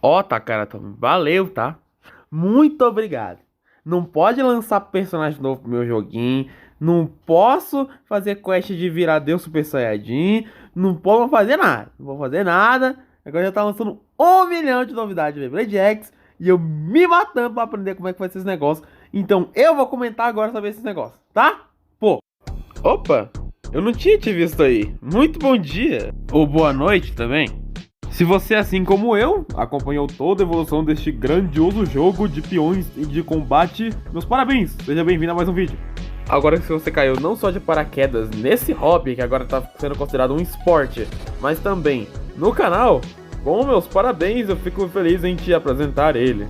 Ó, tá, cara, valeu, tá? Muito obrigado. Não pode lançar personagem novo pro meu joguinho. Não posso fazer quest de virar Deus Super Saiyajin. Não posso fazer nada. Não vou fazer nada. Agora já tá lançando 1 milhão de novidades de Beyblade X. E eu me matando pra aprender como é que vai ser esse negócio. Então eu vou comentar agora sobre esses negócios, tá? Pô. Opa, eu não tinha te visto aí. Muito bom dia. Ou boa noite também. Se você, assim como eu, acompanhou toda a evolução deste grandioso jogo de peões e de combate, meus parabéns! Seja bem-vindo a mais um vídeo. Agora que você caiu não só de paraquedas nesse hobby, que agora está sendo considerado um esporte, mas também no canal, com meus parabéns, eu fico feliz em te apresentar ele.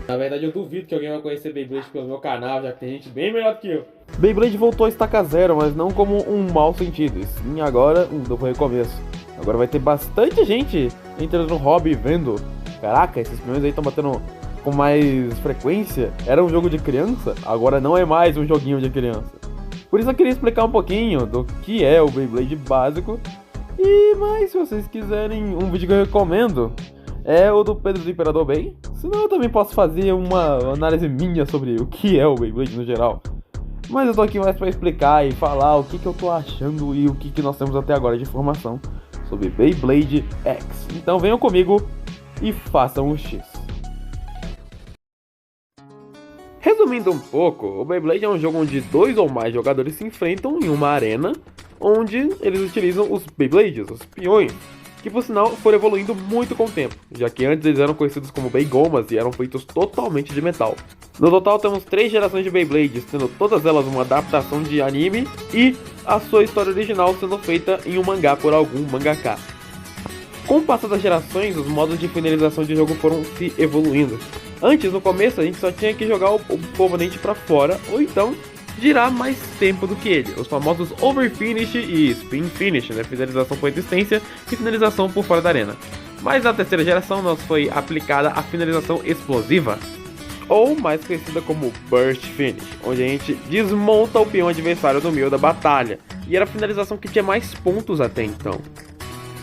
Na verdade, eu duvido que alguém vai conhecer Beyblade pelo meu canal, já que tem gente bem melhor do que eu. Beyblade voltou a estaca zero, mas não como um mau sentido, e sim agora um novo recomeço. Agora vai ter bastante gente entrando no hobby e vendo. Caraca, esses peões aí estão batendo com mais frequência. Era um jogo de criança, agora não é mais um joguinho de criança. Por isso eu queria explicar um pouquinho do que é o Beyblade básico. Mas se vocês quiserem um vídeo que eu recomendo, é o do Pedro do Imperador Bey. Senão eu também posso fazer uma análise minha sobre o que é o Beyblade no geral. Mas eu tô aqui mais pra explicar e falar o que eu tô achando e o que nós temos até agora de informação sobre Beyblade X. Então venham comigo e façam o X. Resumindo um pouco, o Beyblade é um jogo onde 2 ou mais jogadores se enfrentam em uma arena, onde eles utilizam os Beyblades, os peões, que por sinal foram evoluindo muito com o tempo, já que antes eles eram conhecidos como Beygomas e eram feitos totalmente de metal. No total temos 3 gerações de Beyblades, sendo todas elas uma adaptação de anime e a sua história original sendo feita em um mangá por algum mangaka. Com o passar das gerações, os modos de finalização de jogo foram se evoluindo. Antes, no começo, a gente só tinha que jogar o oponente para fora, ou então girar mais tempo do que ele, os famosos Overfinish e Spin Finish, né? Finalização por resistência e finalização por fora da arena. Mas na terceira geração nos foi aplicada a finalização explosiva, ou mais conhecida como Burst Finish, onde a gente desmonta o peão adversário no meio da batalha, e era a finalização que tinha mais pontos até então.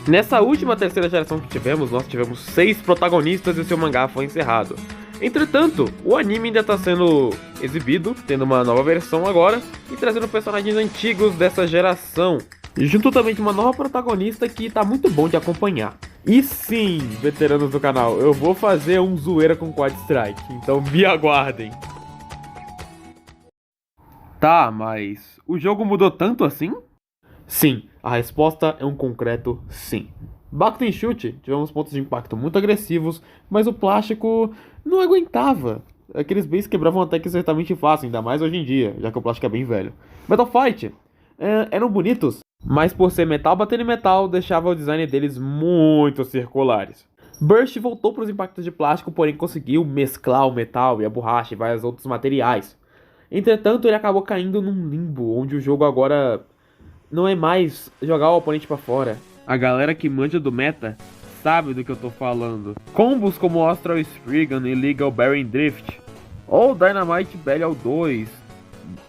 Nessa última terceira geração que tivemos, nós tivemos 6 protagonistas e o seu mangá foi encerrado. Entretanto, o anime ainda está sendo exibido, tendo uma nova versão agora, e trazendo personagens antigos dessa geração, e junto também de uma nova protagonista que está muito bom de acompanhar. E sim, veteranos do canal, eu vou fazer um zoeira com Quad Strike, então me aguardem. Tá, mas o jogo mudou tanto assim? Sim, a resposta é um concreto sim. Bakuten Chute, tivemos pontos de impacto muito agressivos, mas o plástico não aguentava. Aqueles bays quebravam até que certamente fácil, ainda mais hoje em dia, já que o plástico é bem velho. Metal Fight, eram bonitos, mas por ser metal batendo em metal, deixava o design deles muito circulares. Burst voltou para os impactos de plástico, porém conseguiu mesclar o metal e a borracha e vários outros materiais. Entretanto, ele acabou caindo num limbo, onde o jogo agora não é mais jogar o oponente para fora. A galera que manja do meta sabe do que eu tô falando. Combos como Astral Spriggan e Legal Bearing Drift, ou Dynamite Belial 2,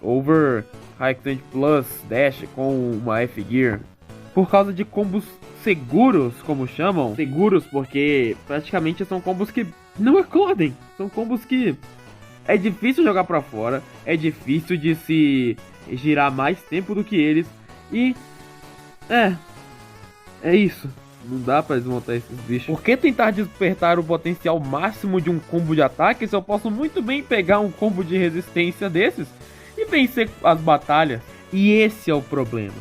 Over High Extend Plus Dash com uma F-Gear. Por causa de combos seguros, como chamam. Seguros porque praticamente são combos que não eclodem. São combos que é difícil jogar pra fora, é difícil de se girar mais tempo do que eles. E é isso. Não dá pra desmontar esses bichos. Por que tentar despertar o potencial máximo de um combo de ataque se eu posso muito bem pegar um combo de resistência desses e vencer as batalhas? E esse é o problema.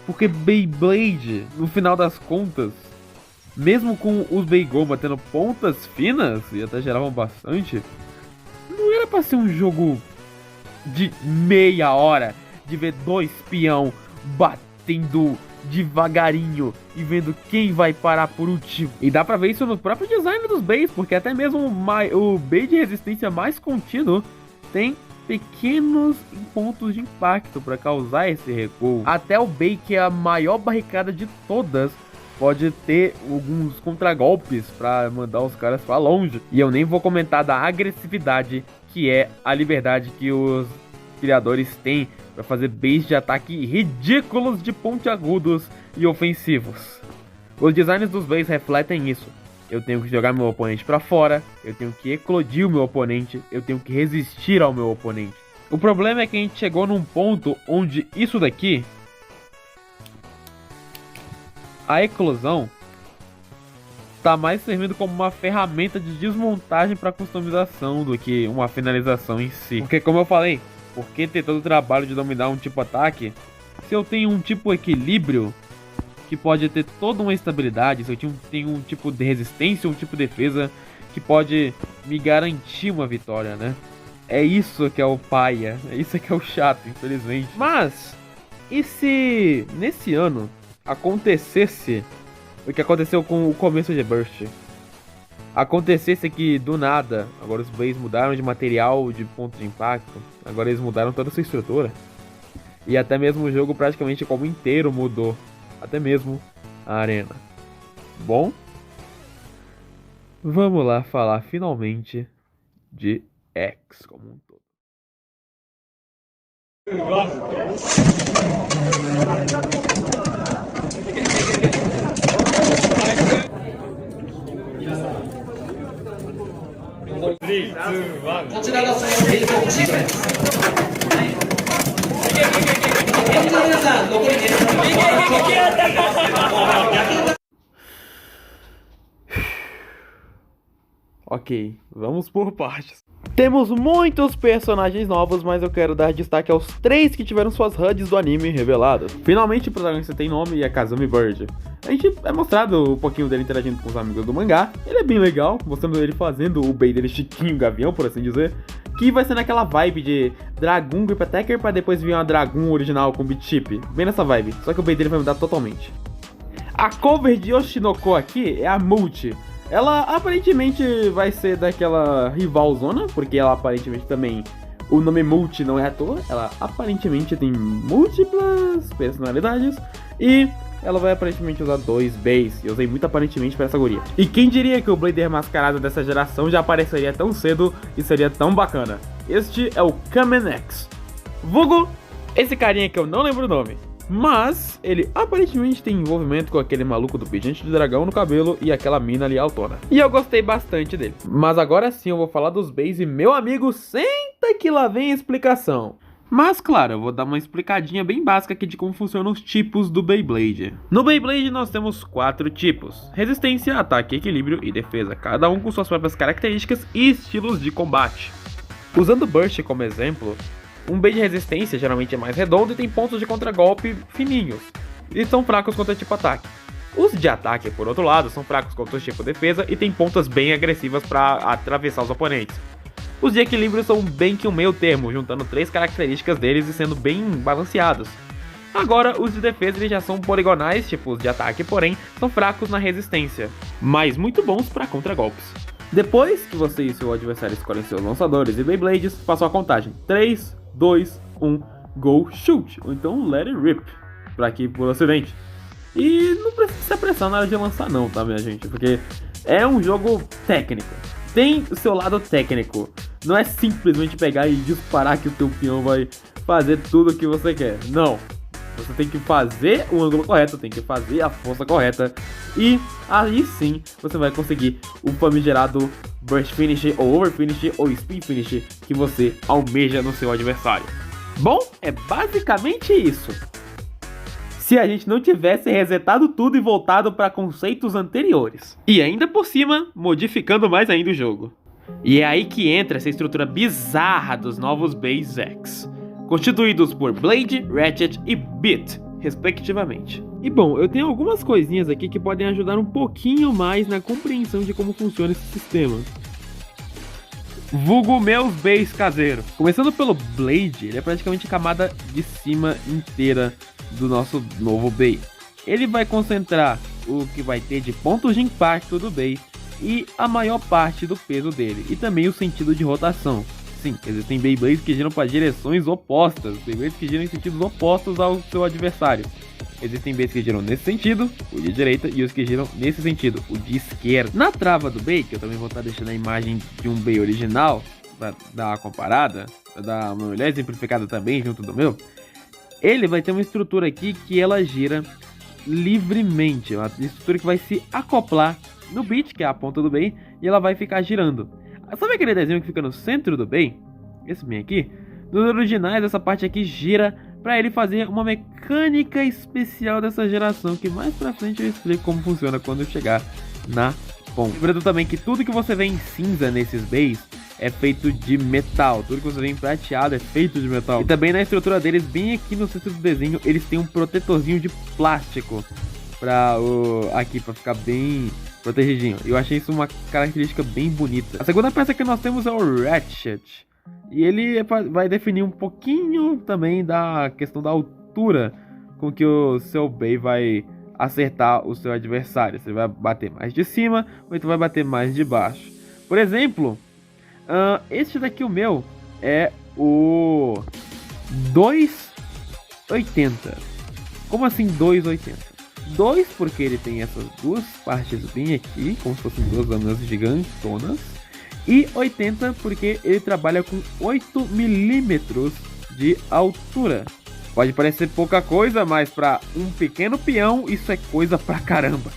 Porque Beyblade, no final das contas, mesmo com os Beygoma tendo pontas finas, e até geravam bastante, não era pra ser um jogo de meia hora, de ver 2 peão batendo devagarinho e vendo quem vai parar por último. E dá pra ver isso no próprio design dos bays, porque até mesmo o bay de resistência mais contínuo tem pequenos pontos de impacto para causar esse recuo. Até o bay, que é a maior barricada de todas, pode ter alguns contragolpes para mandar os caras para longe. E eu nem vou comentar da agressividade, que é a liberdade que os criadores têm para fazer bays de ataque ridículos de pontiagudos e ofensivos. Os designs dos bays refletem isso. eu tenho que jogar meu oponente pra fora, eu tenho que eclodir o meu oponente, eu tenho que resistir ao meu oponente. O problema é que a gente chegou num ponto onde isso daqui, a eclosão, tá mais servindo como uma ferramenta de desmontagem para customização do que uma finalização em si. Porque, como eu falei, por que ter todo o trabalho de dominar um tipo ataque se eu tenho um tipo equilíbrio que pode ter toda uma estabilidade, se eu tenho um tipo de resistência, um tipo de defesa que pode me garantir uma vitória, né? É isso que é o paia, é isso que é o chato, infelizmente. Mas, e se nesse ano acontecesse o que aconteceu com o começo de Burst? Acontecesse que do nada, agora os Bays mudaram de material, de ponto de impacto, agora eles mudaram toda a sua estrutura. E até mesmo o jogo praticamente como inteiro mudou, até mesmo a arena. Bom, vamos lá falar finalmente de X como um todo. Ok, vamos por partes. Temos muitos personagens novos, mas eu quero dar destaque aos 3 que tiveram suas HUDs do anime reveladas. Finalmente o protagonista tem nome e é Kazumi Bird. A gente é mostrado um pouquinho dele interagindo com os amigos do mangá. Ele é bem legal, mostrando ele fazendo o bem dele Chiquinho Gavião, por assim dizer. Que vai ser naquela vibe de Dragoon Grip Attacker pra depois vir uma Dragoon original com beat chip. Bem nessa vibe, só que o bem dele vai mudar totalmente. A cover de Yoshinoko aqui é a Multi. Ela aparentemente vai ser daquela rivalzona, porque ela aparentemente também, o nome Multi não é à toa, ela aparentemente tem múltiplas personalidades e ela vai aparentemente usar 2 Bays. Eu usei muito aparentemente para essa guria. E quem diria que o Blader mascarado dessa geração já apareceria tão cedo e seria tão bacana? Este é o Kamen X. Vulgo, esse carinha que eu não lembro o nome. Mas ele aparentemente tem envolvimento com aquele maluco do pingente de dragão no cabelo e aquela mina ali altona. E eu gostei bastante dele. Mas agora sim eu vou falar dos Bays e meu amigo, senta que lá vem a explicação. Mas claro, eu vou dar uma explicadinha bem básica aqui de como funcionam os tipos do Beyblade. No Beyblade nós temos 4 tipos: resistência, ataque, equilíbrio e defesa, cada um com suas próprias características e estilos de combate. Usando Burst como exemplo, um Bey de resistência geralmente é mais redondo e tem pontos de contragolpe fininhos, e são fracos contra tipo ataque. Os de ataque, por outro lado, são fracos contra o tipo defesa e tem pontas bem agressivas para atravessar os oponentes. Os de equilíbrio são bem que um meio termo, juntando 3 características deles e sendo bem balanceados. Agora, os de defesa eles já são poligonais, tipo os de ataque, porém são fracos na resistência, mas muito bons para contragolpes. Depois que você e seu adversário escolhem seus lançadores e Beyblades, passam a contagem 3, 2, 1, go shoot, ou então let it rip, pra aqui por acidente. E não precisa se apressar na hora de lançar não, tá minha gente, porque é um jogo técnico, tem o seu lado técnico, não é simplesmente pegar e disparar que o teu peão vai fazer tudo o que você quer, não. Você tem que fazer o ângulo correto, tem que fazer a força correta. E aí sim você vai conseguir o famigerado Burst Finish, ou Over Finish, ou Spin Finish que você almeja no seu adversário. Bom, é basicamente isso. Se a gente não tivesse resetado tudo e voltado para conceitos anteriores. E ainda por cima, modificando mais ainda o jogo. E é aí que entra essa estrutura bizarra dos novos Bays X, constituídos por Blade, Ratchet e Bit, respectivamente. E bom, eu tenho algumas coisinhas aqui que podem ajudar um pouquinho mais na compreensão de como funciona esse sistema. Vulgo meus Bays caseiro. Começando pelo Blade, ele é praticamente a camada de cima inteira do nosso novo Bay. Ele vai concentrar o que vai ter de pontos de impacto do Bay e a maior parte do peso dele, e também o sentido de rotação. Sim, existem Beyblades que giram para direções opostas, Beyblades que giram em sentidos opostos ao seu adversário. Existem Bays que giram nesse sentido, o de direita, e os que giram nesse sentido, o de esquerda. Na trava do Bay, que eu também vou estar deixando a imagem de um Bay original, para dar uma comparada, para dar uma melhor exemplificada também junto do meu, ele vai ter uma estrutura aqui que ela gira livremente, uma estrutura que vai se acoplar no beat, que é a ponta do bay, e ela vai ficar girando. Sabe aquele desenho que fica no centro do bay? Esse bem aqui? Nos originais, essa parte aqui gira para ele fazer uma mecânica especial dessa geração, que mais pra frente eu explico como funciona quando eu chegar na ponta. Lembrando também que tudo que você vê em cinza nesses bays é feito de metal. Tudo que você vê em prateado é feito de metal. E também na estrutura deles, bem aqui no centro do desenho, eles têm um protetorzinho de plástico aqui para ficar bem protegidinho. Eu achei isso uma característica bem bonita. A segunda peça que nós temos é o Ratchet. E ele vai definir um pouquinho também da questão da altura com que o seu bay vai acertar o seu adversário. Você vai bater mais de cima ou então vai bater mais de baixo. Por exemplo, este daqui, o meu, é o 280. Como assim 280? 2 porque ele tem essas duas partes bem aqui, como se fossem duas lâminas gigantonas. E 80 porque ele trabalha com 8 milímetros de altura. Pode parecer pouca coisa, mas para um pequeno peão isso é coisa pra caramba.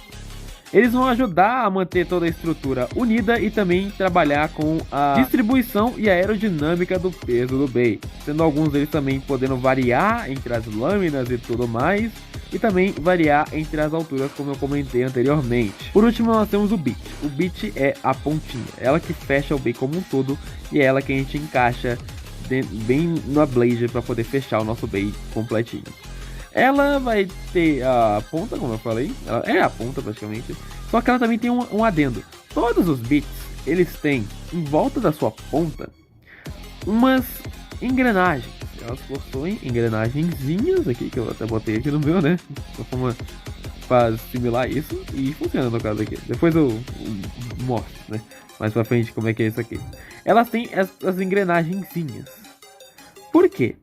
Eles vão ajudar a manter toda a estrutura unida e também trabalhar com a distribuição e a aerodinâmica do peso do bay, sendo alguns deles também podendo variar entre as lâminas e tudo mais, e também variar entre as alturas, como eu comentei anteriormente. Por último, nós temos o bit. O bit é a pontinha, ela que fecha o bay como um todo, e é ela que a gente encaixa bem na blade para poder fechar o nosso bay completinho. Ela vai ter a ponta, como eu falei, ela é a ponta praticamente, só que ela também tem um adendo. Todos os bits, eles têm em volta da sua ponta umas engrenagens. Elas possuem engrenagenzinhas aqui, que eu até botei aqui no meu, né? Para simular isso, e funciona no caso aqui. Depois eu mostro, né? Mais pra frente como é que é isso aqui. Elas têm as engrenagenzinhas. Por quê?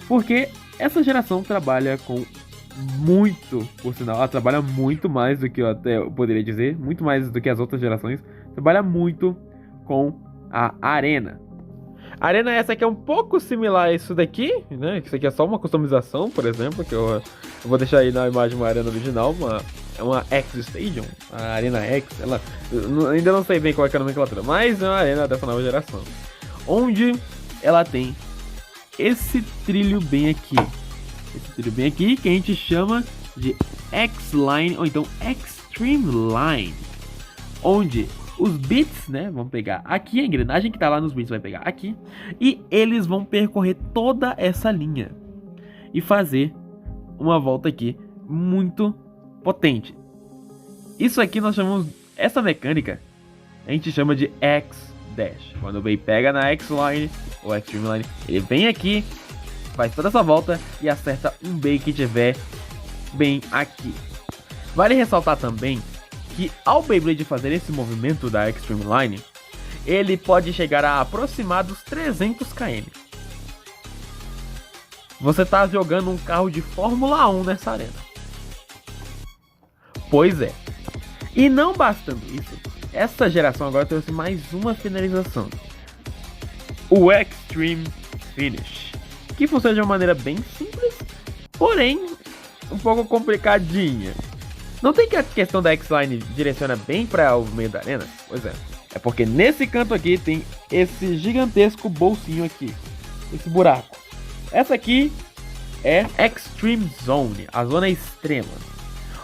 Porque essa geração trabalha com muito, por sinal, ela trabalha muito mais do que eu até poderia dizer, muito mais do que as outras gerações, trabalha muito com a arena. A arena essa que é um pouco similar a isso daqui, né? Isso aqui é só uma customização, por exemplo, que eu vou deixar aí na imagem uma arena original, é uma X Stadium, a Arena X, ainda não sei bem qual é a nomenclatura, mas é uma arena dessa nova geração, onde ela tem esse trilho bem aqui, que a gente chama de X-Line ou então Extreme Line, onde os bits, né, vão pegar aqui, a engrenagem que tá lá nos bits vai pegar aqui, e eles vão percorrer toda essa linha e fazer uma volta aqui muito potente. Isso aqui nós chamamos, essa mecânica a gente chama de X-Dash. Quando o bay pega na X-Line ou Extreme Line, ele vem aqui, faz toda essa volta e acerta um bay que tiver bem aqui. Vale ressaltar também que ao Beyblade fazer esse movimento da Extreme Line, ele pode chegar a aproximados 300 km. Você está jogando um carro de Fórmula 1 nessa arena. Pois é. E não bastando isso, essa geração agora trouxe mais uma finalização. O Extreme Finish, que funciona de uma maneira bem simples, porém um pouco complicadinha. Não tem que a questão da X-Line direciona bem para o meio da arena? Pois é. É porque nesse canto aqui tem esse gigantesco bolsinho aqui. Esse buraco. Essa aqui é Extreme Zone, a zona extrema.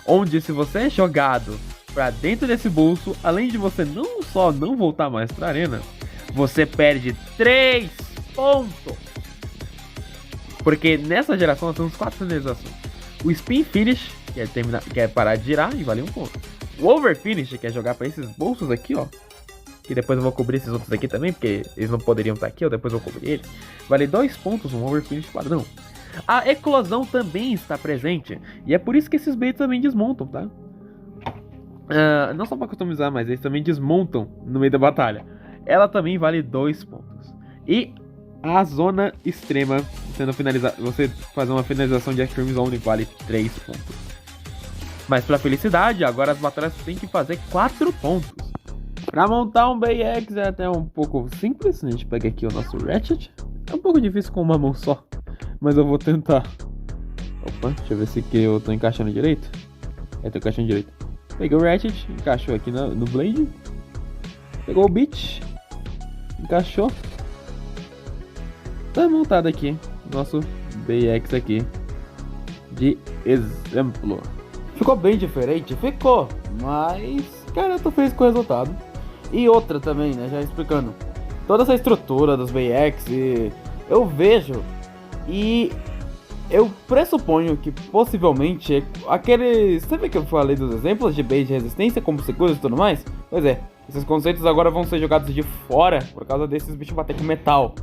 Onde se você é jogado para dentro desse bolso, além de você não só não voltar mais para a arena, você perde 3 pontos. Porque nessa geração nós temos 4 finalizações. O Spin Finish, que é parar de girar e vale 1 ponto. O Over Finish, que é jogar para esses bolsos aqui, ó. Que depois eu vou cobrir esses outros aqui também, porque eles não poderiam estar aqui, eu depois vou cobrir eles. Vale 2 pontos um Over Finish padrão. A eclosão também está presente, e é por isso que esses baits também desmontam, tá? Não só para customizar, mas eles também desmontam no meio da batalha. Ela também vale 2 pontos. E a zona extrema, sendo finalizada, você fazer uma finalização de Extreme Zone vale 3 pontos. Mas pra felicidade, agora as batalhas têm que fazer 4 pontos. Pra montar um BX é até um pouco simples. A gente pega aqui o nosso Ratchet. É um pouco difícil com uma mão só, mas eu vou tentar. Opa, deixa eu ver se aqui eu tô encaixando direito. Tô encaixando direito. Peguei o Ratchet, encaixou aqui no Blade. Pegou o Beat, encaixou. Tá montado aqui, nosso BX aqui, de exemplo. Ficou bem diferente? Ficou, mas, cara, eu tô feliz com o resultado. E outra também, né, já explicando. Toda essa estrutura dos BX, eu vejo e eu pressuponho que possivelmente aquele... Sabe que eu falei dos exemplos de base de resistência, como seguros e tudo mais? Pois é, esses conceitos agora vão ser jogados de fora por causa desses bichos bater com metal.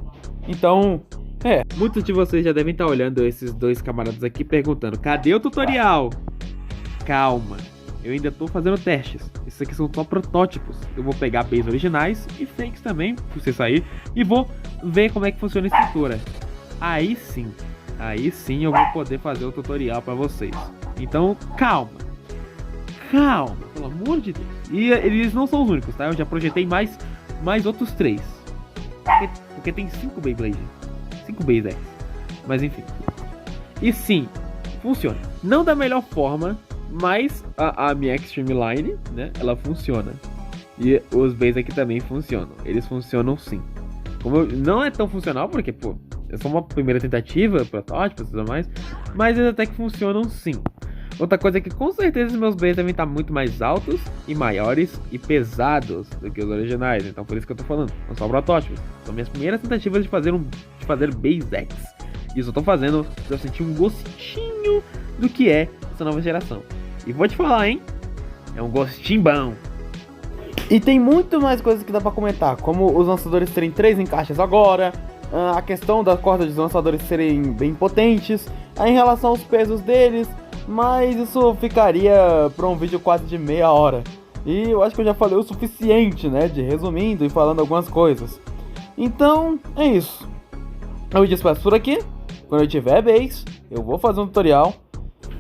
Então, muitos de vocês já devem estar olhando esses dois camaradas aqui perguntando: cadê o tutorial? Calma, eu ainda tô fazendo testes. Esses aqui são só protótipos. Eu vou pegar bases originais e fakes também, se você sair, e vou ver como é que funciona a estrutura. Aí sim eu vou poder fazer o tutorial pra vocês. Então, calma, pelo amor de Deus. E eles não são os únicos, tá? Eu já projetei mais outros 3. Porque tem 5 Beyblade. 5 Base X. Mas enfim. E sim, funciona. Não da melhor forma, mas a minha Extreme Line, né? Ela funciona. E os Base aqui também funcionam. Eles funcionam sim. Não é tão funcional porque, pô, é só uma primeira tentativa, protótipos e tudo mais. Mas eles até que funcionam sim. Outra coisa é que com certeza os meus Base devem estar muito mais altos e maiores e pesados do que os originais. Então por isso que eu tô falando, são só protótipos. São minhas primeiras tentativas de fazer Base X. E isso eu tô fazendo pra eu sentir um gostinho do que é essa nova geração. E vou te falar, hein? É um gostinho bom. E tem muito mais coisas que dá pra comentar, como os lançadores terem 3 encaixes agora, a questão das cordas dos lançadores serem bem potentes, em relação aos pesos deles, mas isso ficaria pra um vídeo quase de meia hora. E eu acho que eu já falei o suficiente, né, de resumindo e falando algumas coisas. Então, é isso. Eu me despeço por aqui. Quando eu tiver base, eu vou fazer um tutorial.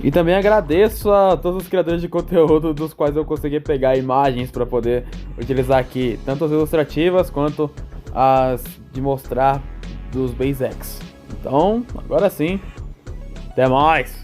E também agradeço a todos os criadores de conteúdo dos quais eu consegui pegar imagens para poder utilizar aqui, tanto as ilustrativas quanto as de mostrar dos Base X. Então, agora sim, até mais!